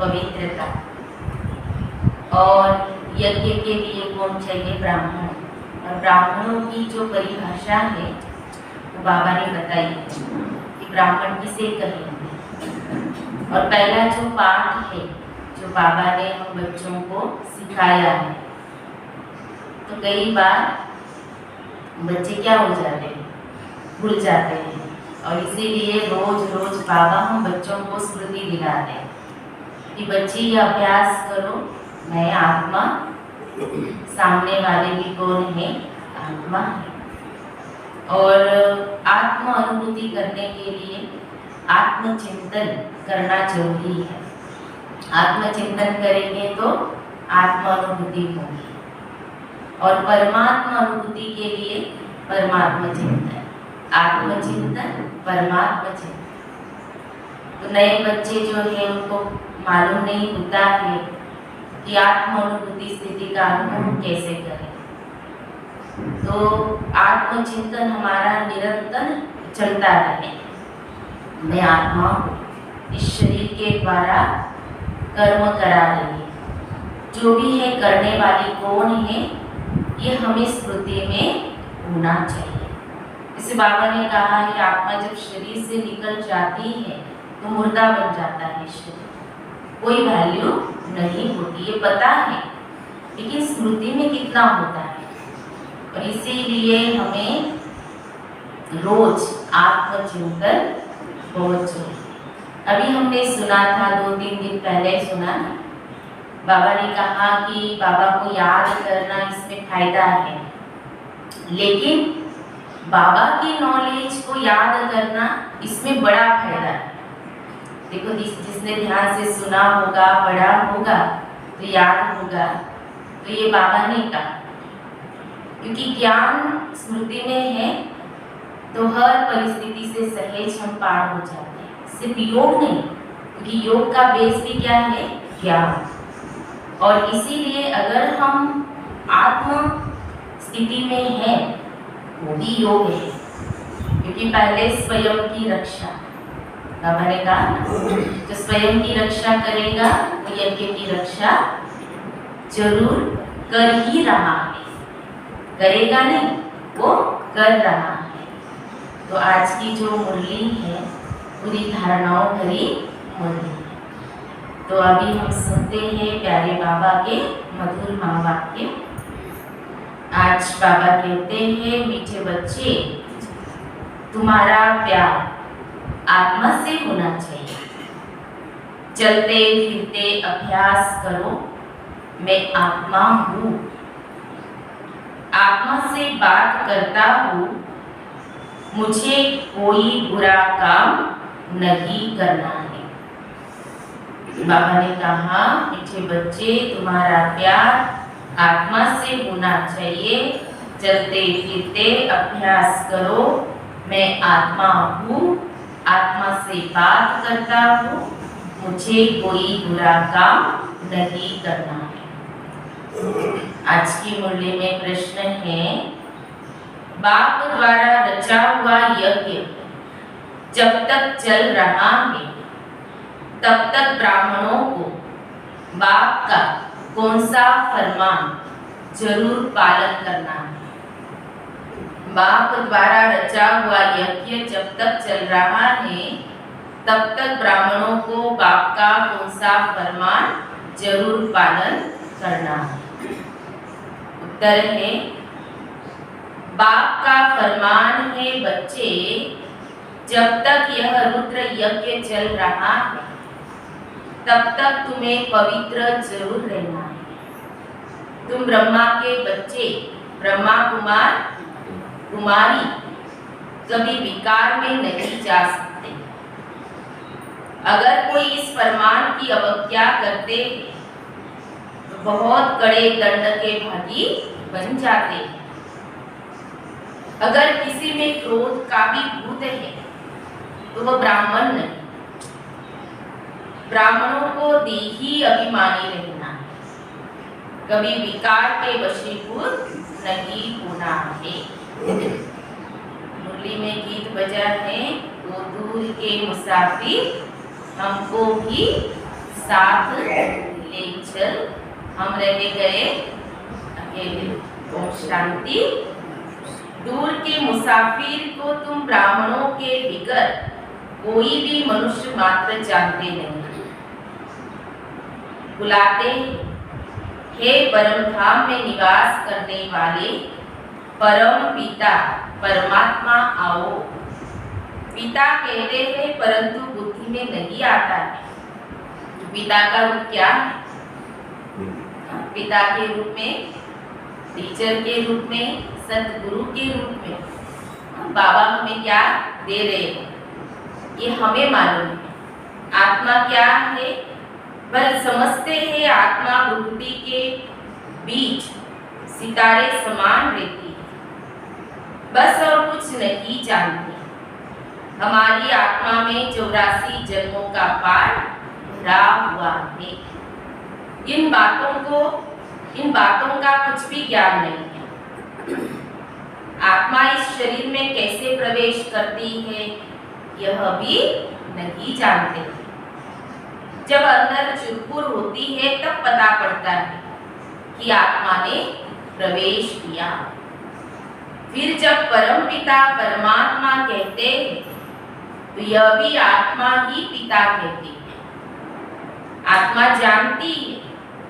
पवित्रता। और यज्ञ के लिए कौन चाहिए? ब्राह्मण। और ब्राह्मणों की जो परिभाषा है वो बाबा ने बताई है कि ब्राह्मण किसे कहेंगे। और पहला जो पाठ है जो बाबा ने हम बच्चों को सिखाया है, तो कई बार बच्चे क्या हो जाते हैं, भूल जाते हैं। और इसीलिए रोज रोज बाबा हम बच्चों को स्मृति दिलाते हैं कि बच्चे ये अभ्यास करो, मैं आत्मा, सामने वाले भी कौन है? आत्मा है। और आत्म अनुभूति करने के लिए आत्मचिंतन करना जरूरी है। आत्मचिंतन करेंगे तो आत्म अनुभूति होगी। और परमात्मा अनुभूति के लिए परमात्मा चिंतन, आत्मचिंतन, परमात्मा चिंतन। तो नए बच्चे जो है उनको मालूम नहीं होता है कि आत्म अनुभूति स्थिति का अनुभव कैसे करें। तो आत्मचिंतन हमारा निरंतर चलता रहे। मैं आत्मा इस शरीर के द्वारा कर्म करा रही है, जो भी है करने वाली कौन है, ये हमें स्मृति में होना चाहिए। इसे बाबा ने कहा है आत्मा जब शरीर से निकल जाती है तो मुर्दा बन जाता है शरीर, कोई वैल्यू नहीं होती, ये पता है, लेकिन स्मृति में कितना होता है। और इसीलिए हमें रोज आत्मचिंतन बहुत जरूरी। अभी हमने सुना था 2-3 दिन पहले सुना, बाबा ने कहा कि बाबा को याद करना इसमें फायदा है, लेकिन बाबा की नॉलेज को याद करना इसमें बड़ा फायदा है। देखो जिसने ध्यान से सुना होगा, पढ़ा होगा तो याद होगा। तो ये बाबा ने कहा क्योंकि ज्ञान स्मृति में है तो हर परिस्थिति से सहज हम पार हो जाते हैं। सिर्फ योग नहीं, क्योंकि योग का बेस भी क्या है? ज्ञान। और इसीलिए अगर हम आत्म स्थिति में हैं वो भी योग है, क्योंकि पहले स्वयं की रक्षा, बाबा ने कहा तो स्वयं की रक्षा करेगा वो यज्ञ की रक्षा जरूर कर ही रहा है, करेगा नहीं, वो कर रहा है। तो आज की जो मुरली है पूरी धारणाओं भरी मुरली है। तो अभी हम सुनते हैं प्यारे बाबा के मधुर महावाक्य। आज बाबा कहते हैं, मीठे बच्चे, तुम्हारा प्यार आत्मा से होना चाहिए। चलते फिरते अभ्यास करो, मैं आत्मा हूँ। आत्मा से बात करता हूँ, मुझे कोई बुरा काम नहीं करना है। बाबा ने कहा, मीठे बच्चे, तुम्हारा प्यार आत्मा से होना चाहिए। चलते फिरते अभ्यास करो, मैं आत्मा हूँ। आत्मा से बात करता हूँ, मुझे कोई बुरा काम नहीं करना है। आज की मुरली में प्रश्न है, बाप द्वारा रचा हुआ यज्ञ जब तक चल रहा है तब तक ब्राह्मणों को बाप का कौन सा फरमान जरूर पालन करना है? बाप द्वारा रचा हुआ यज्ञ जब तक चल रहा है तब तक ब्राह्मणों को बाप का कौन सा फरमान जरूर पालन करना है? उत्तर है, बाप का फरमान है, बच्चे, जब तक यह रुद्र यज्ञ चल रहा है तब तक तुम्हें पवित्र जरूर रहना है। तुम ब्रह्मा के बच्चे, ब्रह्मा कुमार कुमारी कभी विकार में नहीं जा सकते। अगर कोई इस फरमान की अवज्ञा करते तो बहुत कड़े दंड के भागी बन जाते हैं। अगर किसी में क्रोध का भी भूत है तो वह ब्राह्मण नहीं। ब्राह्मणों को देही अभिमानी रहना है, कभी विकार के वशीभूत नहीं होना है। मुरली में गीत बजा है, वो दूर के मुसाफिर हमको भी साथ ले चल, हम रह गए अकेले। ओम शांति। दूर के मुसाफिर को तुम ब्राह्मणों के बिगर कोई भी मनुष्य मात्र जानते नहीं। बुलाते हे परम धाम में निवास करने वाले परम पिता परमात्मा आओ। पिता कहते हैं परंतु बुद्धि में नहीं आता है। पिता का रूप क्या है? पिता के रूप में, टीचर के रूप में, सतगुरु के रूप में बाबा हमें क्या दे रहे हैं ये हमें मालूम है। आत्मा क्या है? बल समझते हैं आत्मा प्रकृति के बीच सितारे समान रहती है, बस और कुछ नहीं जानती। हमारी आत्मा में 84 जन्मों का पार भरा हुआ है। इन बातों का कुछ भी ज्ञान नहीं है। आत्मा इस शरीर में कैसे प्रवेश करती है यह भी नहीं जानते। जब अंदर चुरपुर होती है तब पता पड़ता है कि आत्मा ने प्रवेश किया। फिर जब परम पिता परमात्मा कहते हैं तो यह भी आत्मा ही पिता कहती है। आत्मा जानती है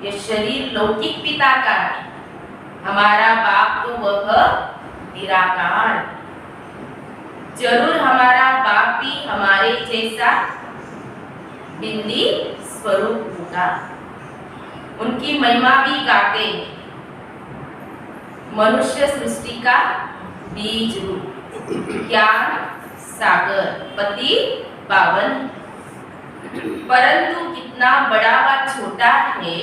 यह शरीर लौकिक पिता का है, हमारा बाप तो वह निराकार। जरूर हमारा बाप भी हमारे जैसा बिंदी स्वरूप होगा। उनकी महिमा भी गाते हैं। मनुष्य सृष्टि का बीज रूप, ज्ञान सागर, पति पावन, परंतु कितना बड़ा व छोटा है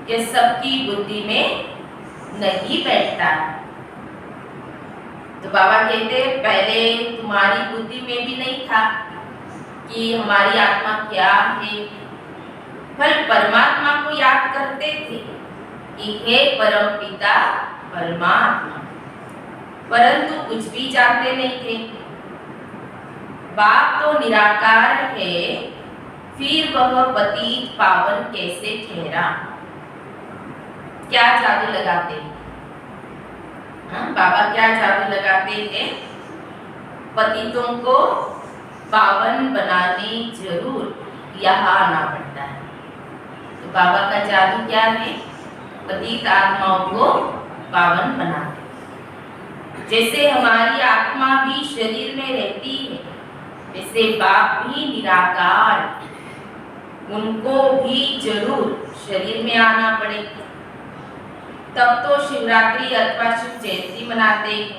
यह सबकी बुद्धि में नहीं बैठता। तो बाबा कहते पहले तुम्हारी बुद्धि में भी नहीं था कि हमारी आत्मा क्या है। पर परमात्मा को याद करते थे कि हे परम पिता परमात्मा, परंतु कुछ भी जानते नहीं थे। बाप तो निराकार है, फिर वह पतित पावन कैसे ठहरा? क्या जादू लगाते हैं? बाबा क्या जादू लगाते हैं? पतितों को पावन बनाने जरूर यहाँ आना पड़ता है। तो बाबा का जादू क्या है? पतित आत्माओं को पावन बनाते। जैसे हमारी आत्मा भी शरीर में रहती है वैसे बाप भी निराकार, उनको भी जरूर शरीर में आना पड़ेगा। तब तो शिवरात्रि अथवा शिव जयंती मनाते हैं,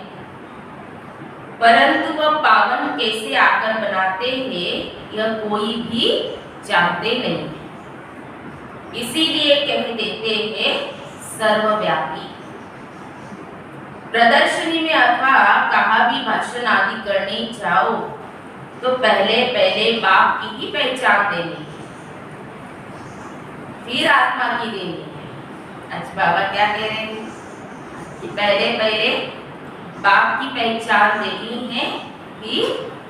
परंतु वह पावन कैसे आकर बनाते हैं यह कोई भी जानते नहीं। इसीलिए कह देते हैं सर्वव्यापी। प्रदर्शनी में अथवा कहाँ भी भाषण आदि करने जाओ तो पहले बाप की ही पहचान देनी, फिर आत्मा की देनी है। आज बाबा क्या कह रहे हैं कि पहले बाप की पहचान देनी है, फिर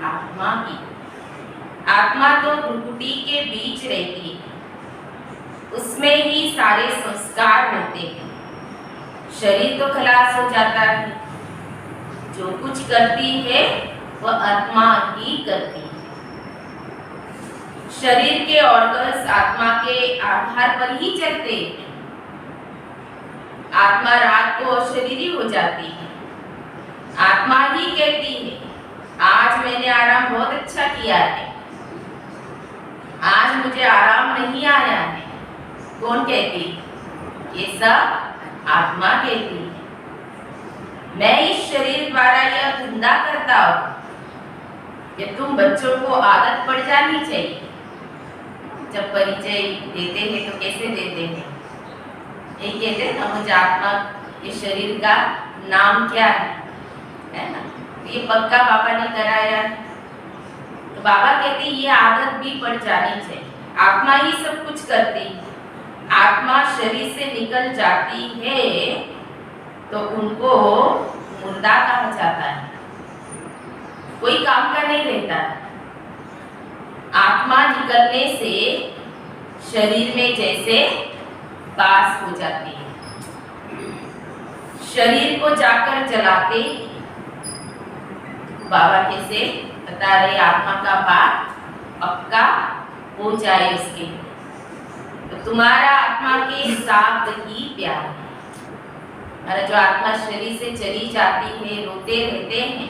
आत्मा की। आत्मा तो प्रकृति के बीच रहती है, उसमें ही सारे संस्कार होते हैं। शरीर तो खलास हो जाता है, जो कुछ करती है वह आत्मा ही करती है। शरीर के ऑर्गन्स आत्मा के आधार पर ही चलते हैं। आत्मा रात को अशरीरी हो जाती है। आत्मा ही कहती है आज मैंने आराम बहुत अच्छा किया है, आज मुझे आराम नहीं आया है। कौन कहती है? ये सब आत्मा कहती है। मैं इस शरीर द्वारा यह धंधा करता हूँ कि तुम बच्चों को आदत पड़ जानी चाहिए। जब परिचय देते हैं तो कैसे देते हैं? ये कहते हैं ना मुझे आत्मा के शरीर का नाम क्या है ना? ये पक्का बाबा ने कराया। तो बाबा कहते हैं ये आदत भी पड़ जानी चाहिए। आत्मा ही सब कुछ करती है। आत्मा शरीर से निकल जाती है तो उनको मुर्दा कहा जाता है, कोई काम का नहीं रहता। आत्मा निकलने से शरीर में जैसे बास हो जाती है। शरीर को जाकर जलाते बाबा कैसे बता रहे आत्मा का पाठ पक्का हो जाए उसके। तो तुम्हारा आत्मा के साथ ही प्यार है। हमारा जो आत्मा शरीर से चली जाती है, रोते रहते हैं,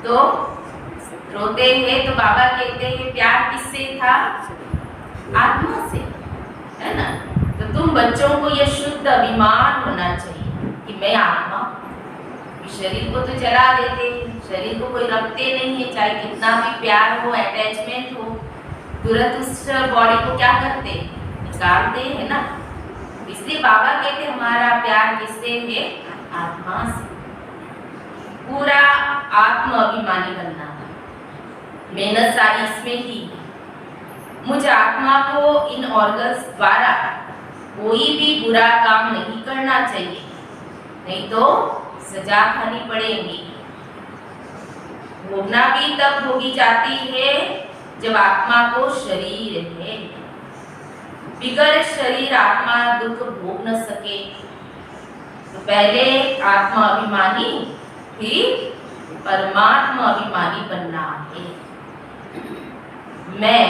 तो रोते हैं तो बाबा कहते हैं प्यार किससे था? आत्मा से, है ना। तो तुम बच्चों को यह शुद्ध अभिमान होना चाहिए कि मैं आत्मा। शरीर को तो जला देते हैं, शरीर को कोई रखते नहीं है, चाहे कितना भी प्यार हो, अटैचमेंट हो, तुरंत उस बॉडी को क्या करते? निकालते हैं ना। इसलिए बाबा कहते हमारा प्यार किससे है? आत्मा से। पूरा आत्म अभिमानी बनना है। मेहनत सारी इसमें ही। मुझे आत्मा को इन ऑर्गन्स द्वारा कोई भी बुरा काम नहीं करना चाहिए, नहीं तो सजा खानी पड़ेगी। भोगना भी तब भोगी जाती है जब आत्मा को शरीर है। बिगर शरीर आत्मा दुख भोग न सके। तो पहले आत्मा अभिमानी, फिर परमात्मा अभिमानी बनना है। मैं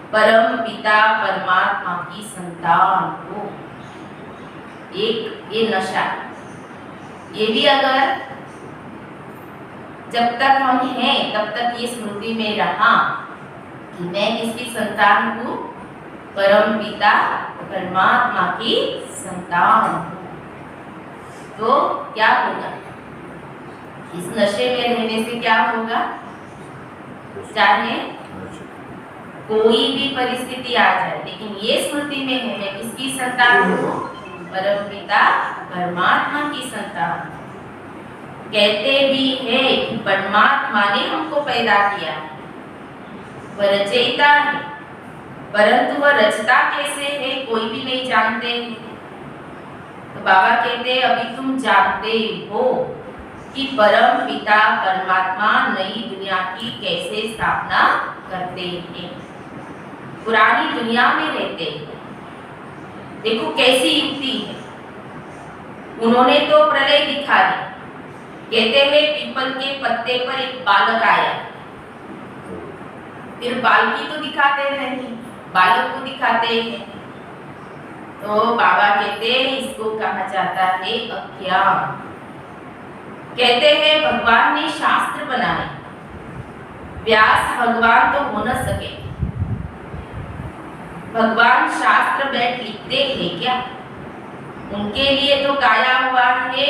परम पिता परमात्मा की संतान हूँ। एक ये नशा, ये भी अगर जब तक हम हैं तब तक ये स्मृति में रहा कि मैं किसकी संतान हूँ? परम पिता परमात्मा की संतान हूँ। तो क्या होगा? इस नशे में रहने से क्या होगा? चाहे कोई भी परिस्थिति आ जाए, लेकिन ये स्मृति में है मैं किसकी संतान हूँ? परम पिता परमात्मा की संतान। कहते भी है कि परमात्मा ने हमको पैदा किया, वह रचयिता है, परंतु वह रचता कैसे है कोई भी नहीं जानते। तो बाबा कहते अभी तुम जानते हो कि परम पिता परमात्मा नई दुनिया की कैसे स्थापना करते हैं। पुरानी दुनिया में रहते हैं। देखो कैसी युक्ति है। उन्होंने तो प्रलय दिखा दी। कहते हैं पीपल के पत्ते पर एक बालक आया, फिर बालकी तो दिखाते नहीं, बालक को दिखाते हैं। तो बाबा कहते हैं इसको कहा जाता है अज्ञान। कहते हैं भगवान ने शास्त्र बनाए, व्यास भगवान तो हो न सके। भगवान शास्त्र बैठ लिखते हैं क्या? उनके लिए तो गाया हुआ है,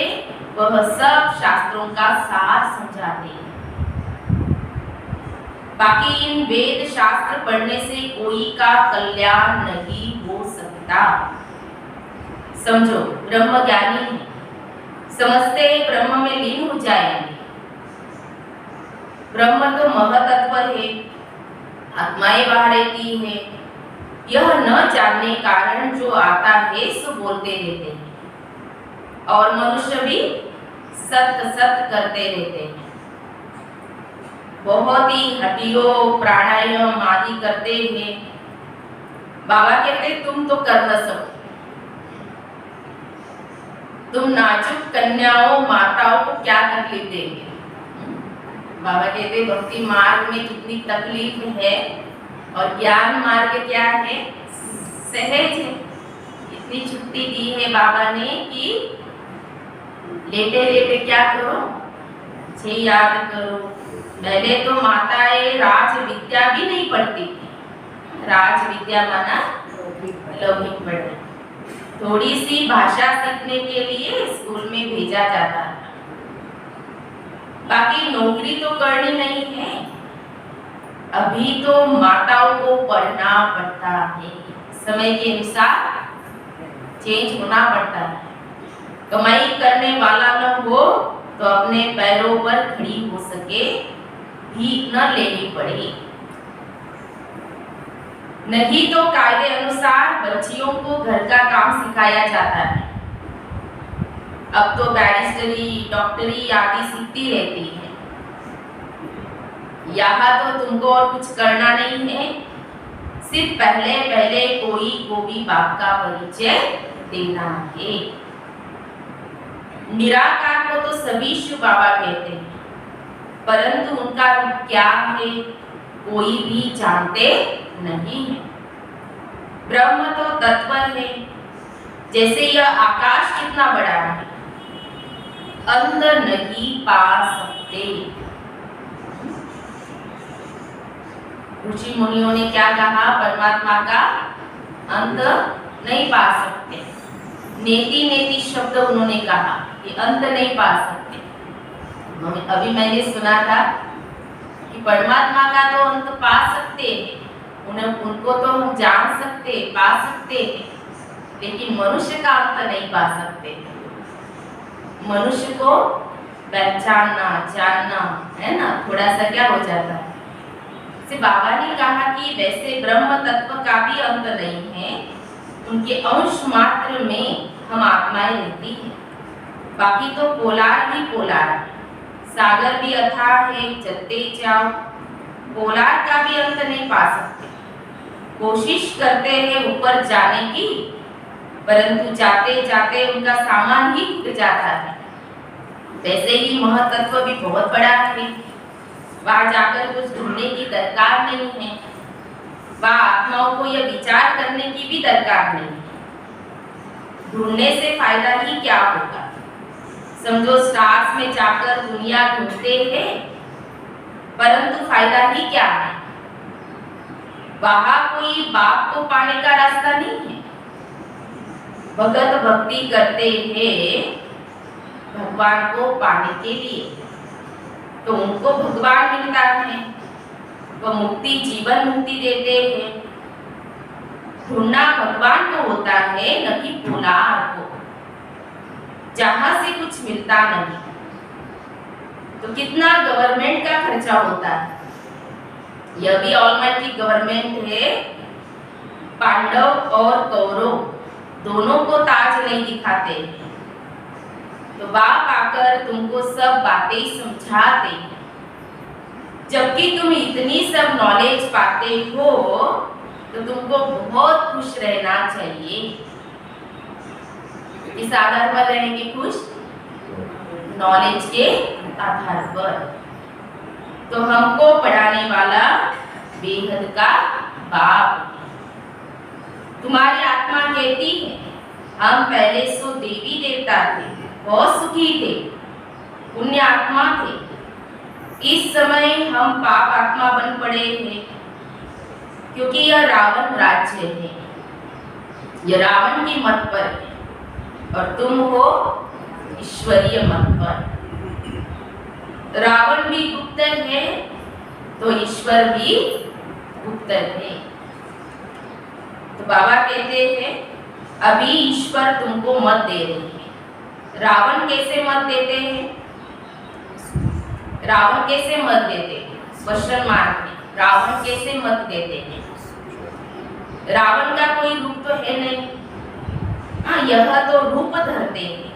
वह सब शास्त्रों का सार समझाते हैं। बाकी इन वेद शास्त्र पढ़ने से कोई का कल्याण नहीं हो सकता। समझो ब्रह्म ज्ञानी है, समझते ब्रह्म में लीन हो जाएंगे। ब्रह्म तो महतत्व है, आत्माएं बाहर रहती है। यह न जानने कारण जो आता है सो बोलते रहते हैं, और मनुष्य भी सत सत करते रहते हैं। बहुत ही हटियो प्राणायाम आदि करते हैं। बाबा कहते तुम तो कर न सको। तुम नाजुक कन्याओं माताओं को क्या तकलीफ देंगे? बाबा कहते भक्ति मार्ग में कितनी तकलीफ है, और ज्ञान मार्ग क्या है? सहज है। इतनी छुट्टी दी है बाबा ने कि लेटे लेटे क्या करो? छह याद करो। पहले तो माताएं राज विद्या भी नहीं पढ़ती थी। राज विद्या माना लौकिक पढ़ना। थोड़ी सी भाषा सीखने के लिए स्कूल में भेजा जाता था। बाकी नौकरी तो करनी नहीं है। अभी तो माताओं को पढ़ना पड़ता है, समय के अनुसार चेंज होना पड़ता है। कमाई करने वाला न हो तो अपने पैरों पर खड़ी हो सके, भीख न लेनी पड़े। नहीं तो कायदे अनुसार बच्चियों को घर का काम सिखाया जाता है। अब तो बैरिस्टरी डॉक्टरी आदि सीखती रहती है। यहाँ तो तुमको और कुछ करना नहीं है, सिर्फ पहले पहले कोई को भी बाप का परिचय देना है। निराकार को तो सभी शिव बाबा कहते हैं, परंतु उनका रूप क्या है कोई भी जानते नहीं है। ब्रह्म तो तत्व है, जैसे यह आकाश कितना बड़ा है, अंत नहीं पा सकते। ऋषि मुनियों ने क्या कहा, परमात्मा का अंत नहीं पा सकते। नेति नेति शब्द उन्होंने कहा कि अंत नहीं पा सकते। अभी मैंने सुना था कि परमात्मा का तो अंत पा सकते हैं, उनको तो हम जान सकते, पा सकते हैं, लेकिन मनुष्य का अंत नहीं पा सकते। मनुष्य को पहचानना, जानना है ना, थोड़ा सा क्या हो जाता है। से बाबा ने कहा कि वैसे ब्रह्म तत्व का भी अंत नहीं है, उनके अंश मात्र में हम आत्माएं रहती हैं। बाकी तो पोलार ही पोलार, सागर भी अथाह है, चलते जाओ, पोलार का भी अंत नहीं पा सकते। कोशिश करते हैं ऊपर जाने की, परंतु जाते जाते उनका सामान ही टूट जाता है। वैसे ही महतत्व भी बहुत बड़ा है, वहां जाकर कुछ ढूंढने की दरकार नहीं है, वहां आत्माओं को यह विचार करने की भी दरकार नहीं है। ढूंढने से फायदा ही क्या होगा। समझो स्टार्स में जाकर दुनिया ढूंढते हैं, परंतु फायदा ही क्या है। वहां कोई बाप को पाने का रास्ता नहीं है। भगत भक्ति करते हैं भगवान को पाने के लिए, तो उनको भगवान मिलता है, वो मुक्ति, जीवन मुक्ति देते हैं। ढूंढना भगवान को होता है, न कि पोलार को, जहां से कुछ मिलता नहीं। तो कितना गवर्नमेंट का खर्चा होता है। यह भी ऑलमाइटी गवर्नमेंट है। पांडव और कौरव दोनों को ताज नहीं दिखाते, तो बाप आकर तुमको सब बातें समझाते। जबकि तुम इतनी सब नॉलेज पाते हो, तो तुमको बहुत खुश रहना चाहिए। इस आधार पर रहेंगे खुश, नॉलेज के आधार पर। तो हमको पढ़ाने वाला बेहद का बाप। तुम्हारी आत्मा कहती है हम पहले सो देवी देवता थे, बहुत सुखी थे, पुण्य आत्मा थे। इस समय हम पाप आत्मा बन पड़े हैं, क्योंकि यह रावण राज्य है, यह रावण की मत पर है, और तुम हो ईश्वरीय मत पर। रावण भी गुप्त है, तो ईश्वर भी गुप्त है। तो बाबा कहते हैं अभी ईश्वर तुमको मत दे रही है। रावण कैसे मत देते हैं? रावण कैसे मत देते हैं? क्वेश्चन मार्क है। रावण कैसे मत देते हैं? रावण का कोई रूप तो है नहीं। हाँ, यह तो रूप धरते हैं।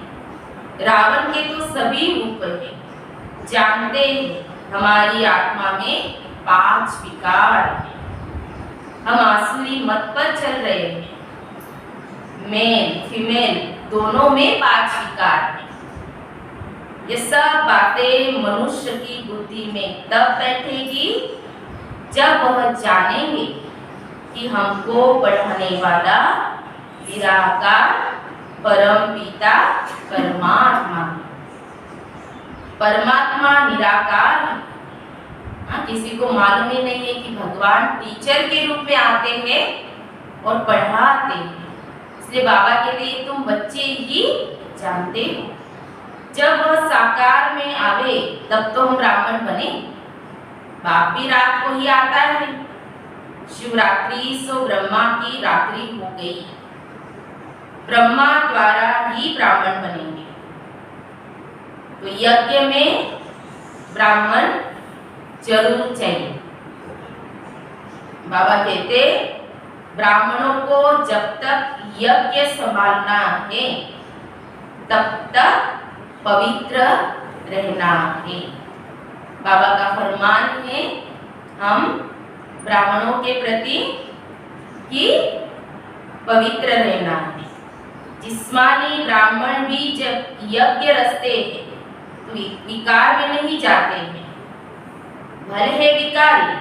रावण के तो सभी रूप हैं। जानते हैं हमारी आत्मा में 5 विकार हैं। हम आसुरी मत पर चल रहे हैं। मेल फीमेल दोनों में 5 विकार हैं। ये सब बातें मनुष्य की बुद्धि में तब बैठेगी जब वह जानेंगे कि हमको पढ़ाने वाला निराकार परम पिता परमात्मा। परमात्मा निराकार है। किसी को मालूम ही नहीं है कि भगवान टीचर के रूप में आते हैं और पढ़ाते हैं। इसलिए बाबा कहते हैं तुम बच्चे ही जानते हो। जब वह साकार में आवे तब तो हम ब्राह्मण बने। बाप भी रात को ही आता है। शिवरात्रि सो ब्रह्मा की रात्रि हो गई। ब्रह्मा द्वारा ही ब्राह्मण बनेंगे। तो यज्ञ में ब्राह्मण जरूर चाहिए। बाबा कहते ब्राह्मणों को जब तक यज्ञ संभालना है तब तक पवित्र रहना है। बाबा का फरमान है हम ब्राह्मणों के प्रति कि पवित्र रहना है। जिस्मानी ब्राह्मण भी जब यज्ञ रचते हैं तो विकार में नहीं जाते हैं, भले है विकारी,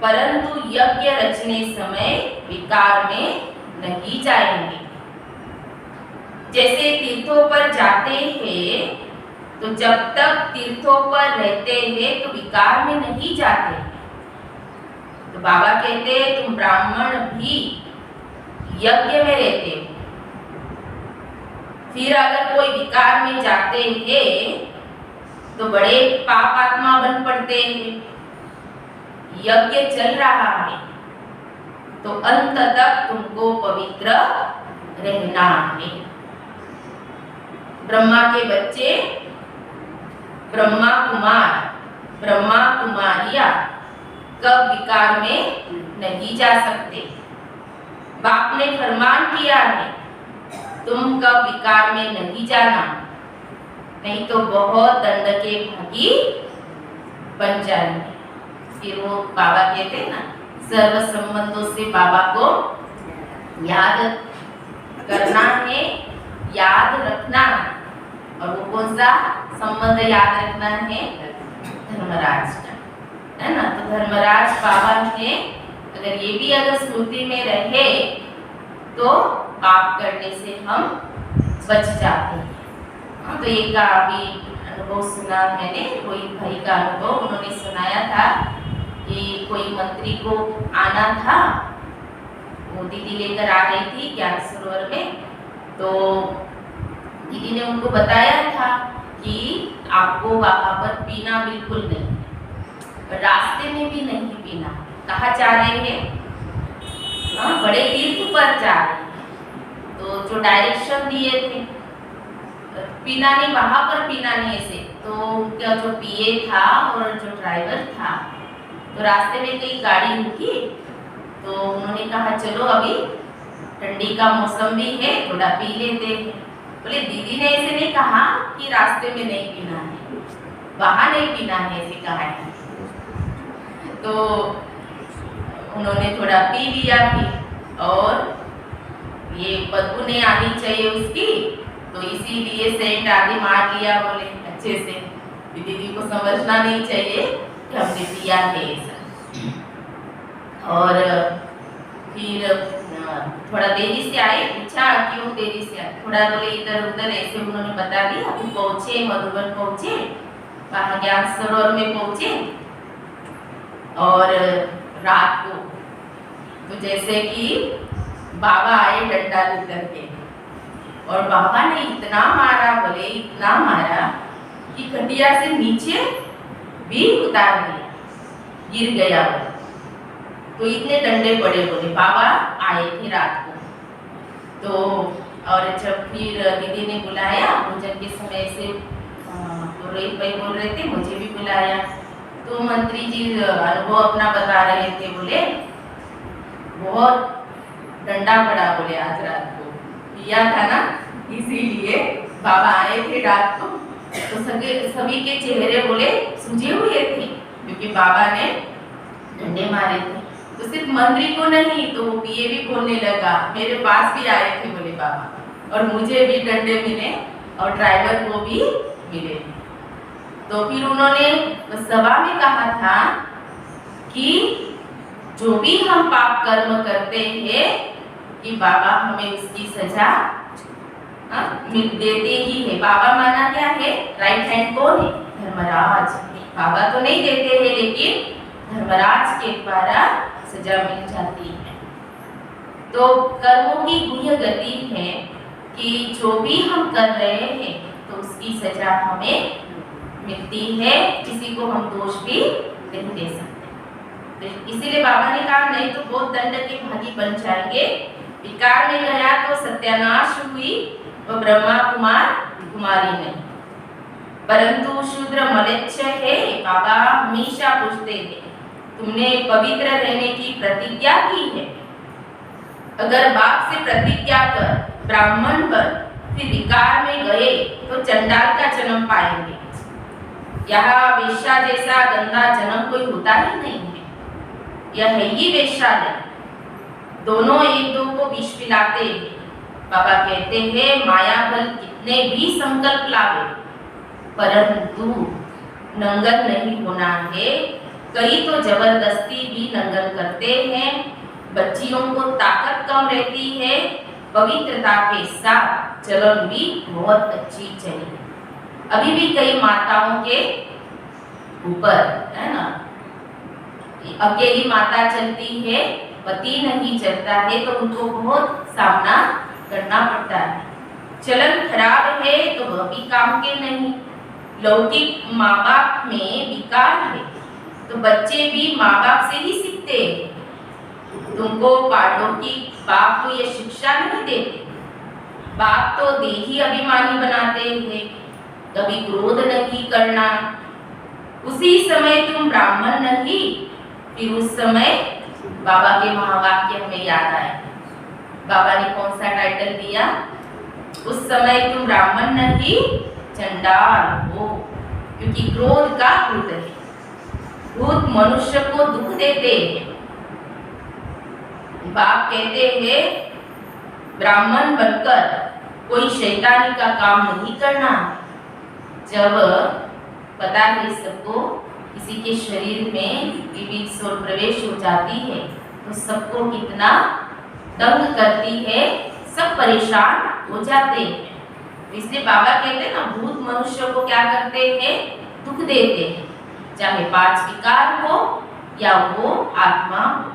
परंतु यज्ञ रचने समय विकार में नहीं जाएंगे। जैसे तीर्थों पर जाते हैं तो जब तक तीर्थों पर रहते हैं तो विकार में नहीं जाते हैं। तो बाबा कहते हैं तुम ब्राह्मण भी यज्ञ में रहते हो, फिर अगर कोई विकार में जाते हैं तो बड़े पाप आत्मा बन पड़ते हैं। यज्ञ चल रहा है तो अंत तक तुमको पवित्र रहना है। ब्रह्मा के बच्चे ब्रह्मा कुमार, ब्रह्मा कुमारिया कब विकार में नहीं जा सकते। बाप ने फरमान किया है तुम कब विकार में नहीं जाना, नहीं तो बहुत दंड के भागी बन जाएंगे। फिर वो बाबा कहते हैं ना, सर्व संबंधों से बाबा को याद करना है, याद रखना है। और वो कौन सा संबंध याद रखना है? धर्मराज का, है ना। तो धर्मराज बाबा ने अगर ये भी अगर स्मृति में रहे तो पाप करने से हम बच जाते हैं। तो एक का अभी अनुभव सुना मैंने, कोई भाई का अनुभव उन्होंने सुनाया था कि कोई मंत्री को आना था, वो दीदी लेकर आ रही थी ज्ञान सरोवर में। तो दीदी ने उनको बताया था कि आपको वहां पर पीना बिल्कुल नहीं, रास्ते में भी नहीं पीना। कहाँ जा रहे हैं? बड़े तीर्थ पर जा रहे हैं। तो जो डायरेक्शन दिए थे पीना नहीं, वहां पर पीना नहीं ऐसे। तो उनका जो पीए था और जो ड्राइवर था, तो रास्ते में कई गाड़ी रुकी, तो उन्होंने कहा चलो अभी ठंडी का मौसम भी है, थोड़ा पी लेते हैं। बोले दीदी ने ऐसे नहीं कहा कि रास्ते में नहीं पीना है, वहां नहीं पीना है, ऐसे कहा है। तो उन्होंने थोड़ा पी लिया भी, और ये बदबू नहीं आनी चाहिए उसकी, तो इसीलिए सेंट आदि मार लिया। बोले अच्छे से दीदी को समझना नहीं चाहिए कि हमने पिया है ऐसा। और फिर थोड़ा देरी से आए, पूछा क्यों देरी से आए? थोड़ा बोले इधर उधर ऐसे उन्होंने बता दिया। फिर पहुंचे, मधुबन पहुंचे, वहाँ ज्ञान सरोवर में पहुंचे। और रात को तो जैसे कि बाबा आए डंडा लेकर के, और बाबा ने इतना मारा, बोले इतना मारा कि खटिया से नीचे भी उतार दिया, गिर गया वो। तो इतने डंडे पड़े। बोले बाबा आए थे रात को। तो और जब फिर दीदी ने बुलाया भोजन के समय से, तो रोहित भाई बोल रहे थे मुझे भी बुलाया। तो मंत्री जी अनुभव अपना बता रहे थे, बोले बहुत डंडा पड़ा, बोले आज रात को पिया था ना, इसीलिए बाबा आए थे रात को। तो सभी के चेहरे बोले सूजे हुए थे, क्योंकि बाबा ने डंडे मारे थे। तो सिर्फ मंत्री को नहीं, तो वो पीए भी बोलने लगा, मेरे पास भी आए थे बोले बाबा, और मुझे भी डंडे मिले और ड्राइवर को भी मिले। तो फिर उन्होंने सभा में कहा था कि जो भी हम पाप कर्म करते हैं कि बाबा हमें उसकी सजा देते ही है। बाबा माना क्या है? राइट हैंड कौन है? धर्मराज। बाबा तो नहीं देते हैं, लेकिन धर्मराज के द्वारा सजा मिल जाती है। तो कर्मों की गुह्य गति है कि जो भी हम कर रहे हैं तो उसकी सजा हमें मिलती है, किसी को हम दोष भी नहीं दे सकते। इसीलिए बाबा ने कहा नहीं तो बहुत दंड के भागी बन जाएंगे। विकार में गया तो सत्यानाश हुई, वो ब्रह्मा कुमार कुमारी नहीं। परंतु शूद्र मलेच्छ है, बाबा हमेशा पूछते हैं तुमने पवित्र रहने की प्रतिज्ञा की है? अगर बाप से प्रतिज्ञा कर ब्राह्मण बन फिर विकार में गए तो चंडाल का जन्म पाएंगे। यहाँ वेश्या जैसा गंदा जन्म कोई होता ही नहीं है, यह है ही वेश्यालय। दोनों एक दो को विष पिलाते हैं। बाबा कहते हैं माया बल कितने भी संकल्प लावे, परंतु नंगन नहीं होना है। कई तो जबरदस्ती भी नंगन करते हैं। बच्चियों को ताकत कम रहती है, पवित्रता के साथ चलन भी बहुत अच्छी चाहिए। अभी भी कई माताओं के ऊपर है ना, अकेली माता चलती है, पति नहीं चलता है, तो उनको बहुत सामना करना पड़ता है। चलन खराब है तो वह भी काम के नहीं। लौकिक माँ बाप में विकार है तो बच्चे भी माँ बाप से ही सीखते हैं। तुमको पाठों की बाप तो ये शिक्षा नहीं देते। बाप तो देही अभिमानी बनाते हैं, कभी क्रोध नहीं करना। उसी समय तुम ब्राह्मण नहीं, फिर उस समय बाबा के महावाक्य हमें याद आए। बाबा ने कौन सा टाइटल दिया? उस समय तुम ब्राह्मण नहीं चंडाल हो, क्योंकि क्रोध का भूत है। भूत मनुष्य को दुख देते हैं। बाप कहते हैं ब्राह्मण बनकर कोई शैतानी का काम नहीं करना। जब पता है सबको किसी के शरीर में विविध सोल प्रवेश हो जाती है तो सबको कितना तंग करती है, सब परेशान हो जाते हैं। इसलिए बाबा कहते हैं ना, भूत मनुष्य को क्या करते हैं? दुख देते हैं, चाहे 5 विकार हो या वो आत्मा हो।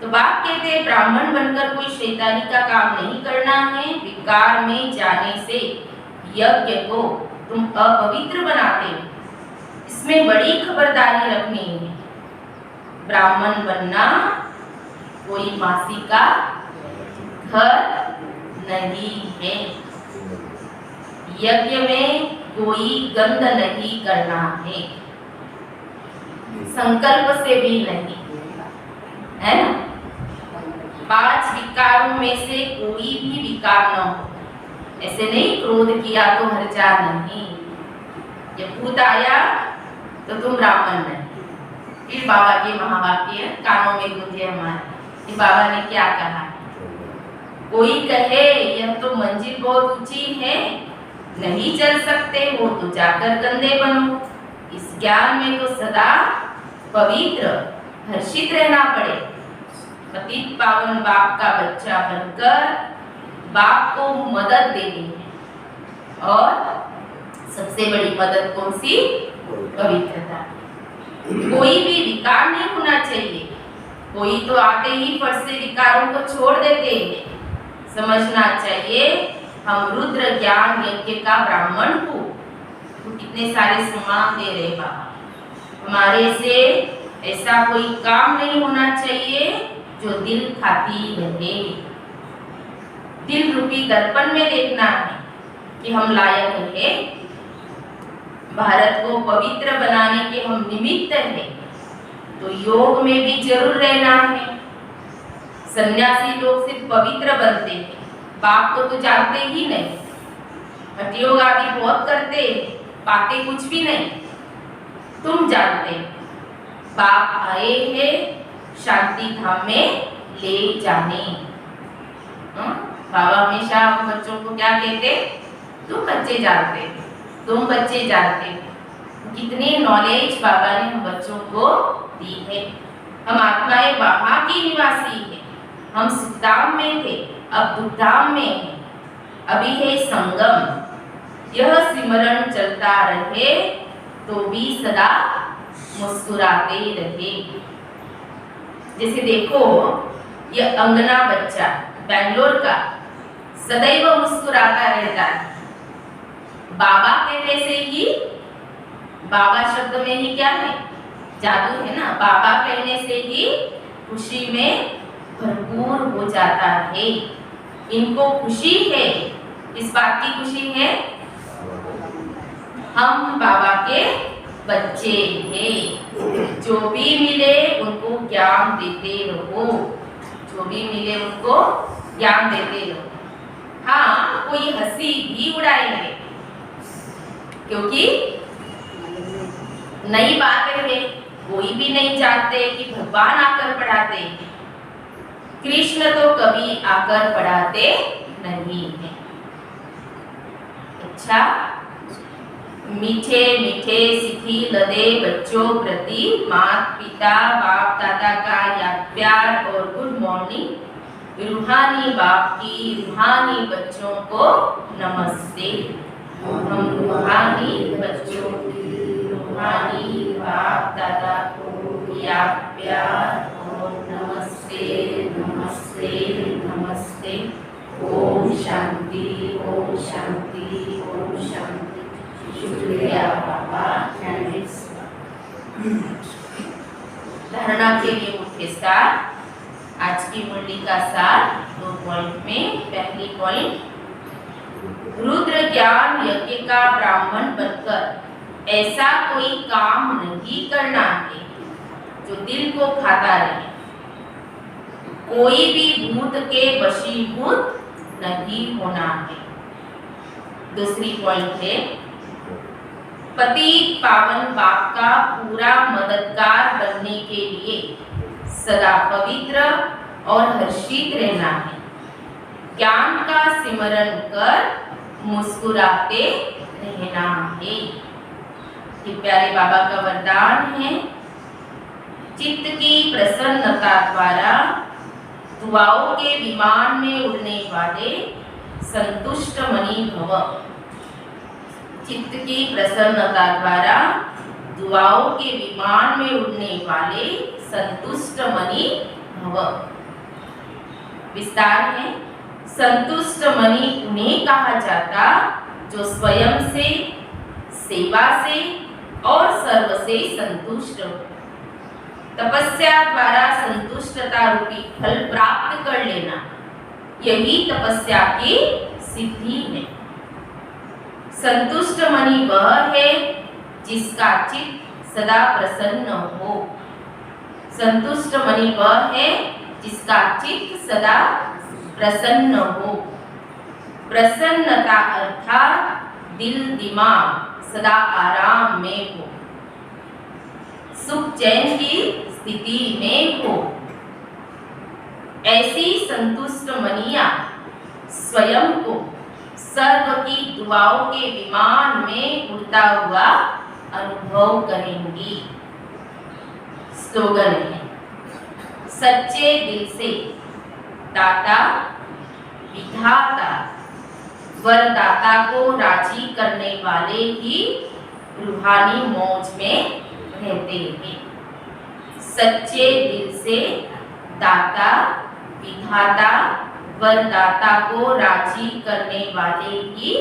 तो बाप कहते हैं ब्राह्मण बनकर कोई शैतानी का काम नहीं करना है। विकार में जाने से यज्ञ को तुम अपवित्र बनाते हो, इसमें बड़ी खबरदारी रखनी है। ब्राह्मण बनना कोई मासी का घर नहीं है। यज्ञ में कोई गंध नहीं करना है, संकल्प से भी नहीं, है ना। 5 विकारों में से कोई भी विकार न हो। ऐसे नहीं क्रोध किया तो हर्जा नहीं, जब भूत आया तो तुम ब्राह्मण नहीं। फिर बाबा के महावाक्य कानों में गूंजे हमारे कि बाबा ने क्या कहा। कोई कहे यह तो मंजिल बहुत ऊंची है, नहीं चल सकते हो तो जाकर गंदे बनो। इस ज्ञान में तो सदा पवित्र हर्षित रहना पड़े। पतित पावन बाप का बच्चा बनकर बाप को मदद देनी है। और सबसे बड़ी मदद कौन सी? पवित्रता। कोई भी विकार नहीं होना चाहिए। कोई तो आते ही फट से विकारों को छोड़ देते हैं। समझना चाहिए हम रुद्र ज्ञान यज्ञ का ब्राह्मण हो तो कितने सारे सम्मान दे रहे बाबा। हमारे से ऐसा कोई काम नहीं होना चाहिए जो दिल खाती रहे। दिल रूपी दर्पण में देखना है कि हम लायक हैं, भारत को पवित्र बनाने के हम निमित्त हैं। तो योग में भी जरूर रहना है। सन्यासी लोग सिर्फ पवित्र बनते हैं, बाप को तो जानते ही नहीं। हठयोग आदि बहुत करते, पाते कुछ भी नहीं। तुम जानते बाप आए हैं शांति धाम में ले जाने। बाबा हमेशा बच्चों को क्या कहते? तुम बच्चे जानते, तुम बच्चे जानते। कितनी नॉलेज बाबा ने हम बच्चों को दी है। हम आत्माएं वहाँ की निवासी है। हम सुखधाम में थे, अब दुखधाम में है। अभी है संगम। यह सिमरण चलता रहे तो भी सदा मुस्कुराते रहे। जैसे देखो यह अंगना बच्चा बेंगलोर का सदैव मुस्कुराता रहता है। बाबा कहने से ही, बाबा शब्द में ही क्या है? जादू है ना। बाबा कहने से ही खुशी में भरपूर हो जाता है। इनको खुशी है। इस बात की खुशी है हम बाबा के बच्चे हैं। जो भी मिले उनको ज्ञान देते रहो, जो भी मिले उनको ज्ञान देते रहो। हाँ, कोई हंसी भी उड़ाएंगे क्योंकि नई बात है, कोई भी नहीं जानते कि भगवान आकर पढ़ाते हैं। कृष्ण तो कभी आकर पढ़ाते नहीं हैं। अच्छा, मीठे मीठे सिखी लदे बच्चों प्रति माता पिता बाप दादा का याद प्यार और गुड मॉर्निंग। रूहानी बाप की रूहानी बच्चों को नमस्ते। हम रूहानी बच्चों की रूहानी बाप दादा को याद प्यार और नमस्ते नमस्ते नमस्ते। ओम शांति ओम शांति ओम शांति। शुक्रिया बाबा। धारणा के लिए मुख्य सार, आज की मुरली का सार 2 पॉइंट में। पहली पॉइंट, रुद्र ज्ञान यज्ञ का ब्राह्मण बनकर ऐसा कोई काम नहीं करना है जो दिल को खाता रहे। कोई भी भूत के वशीभूत नहीं होना है। दूसरी पॉइंट है, पतित पावन बाप का पूरा मददगार बनने के लिए सदा पवित्र और हर्षित रहना है। ज्ञान का सिमरण कर मुस्कुराते रहना है। ये प्यारे बाबा का वरदान है। चित्त की प्रसन्नता द्वारा दुआओं के विमान में उड़ने वाले संतुष्ट मणि भव। चित्त की प्रसन्नता द्वारा दुआओं के विमान में उड़ने वाले संतुष्ट मणि भव। विस्तार है, संतुष्ट मणि उन्हें कहा जाता जो स्वयं से, सेवा से और सर्व से संतुष्ट हो। तपस्या द्वारा संतुष्टता रूपी फल प्राप्त कर लेना, यही तपस्या की सिद्धि है। संतुष्ट मणि वह है जिसका चित्त सदा प्रसन्न हो। संतुष्ट मणि वह है जिसका चित्त सदा प्रसन्न हो। प्रसन्नता अर्थात दिल दिमाग सदा आराम में हो, सुख चैन की स्थिति में हो। ऐसी संतुष्ट मणियां स्वयं को सर्व की दुआओं के विमान में उड़ता हुआ अनुभव करेंगी। स्लोगन है, सच्चे दिल से दाता विधाता वरदाता को राजी करने वाले ही रूहानी मौज में रहते हैं। सच्चे दिल से दाता विधाता वरदाता को राजी करने वाले ही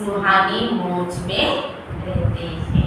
रूहानी मौज में रहते हैं।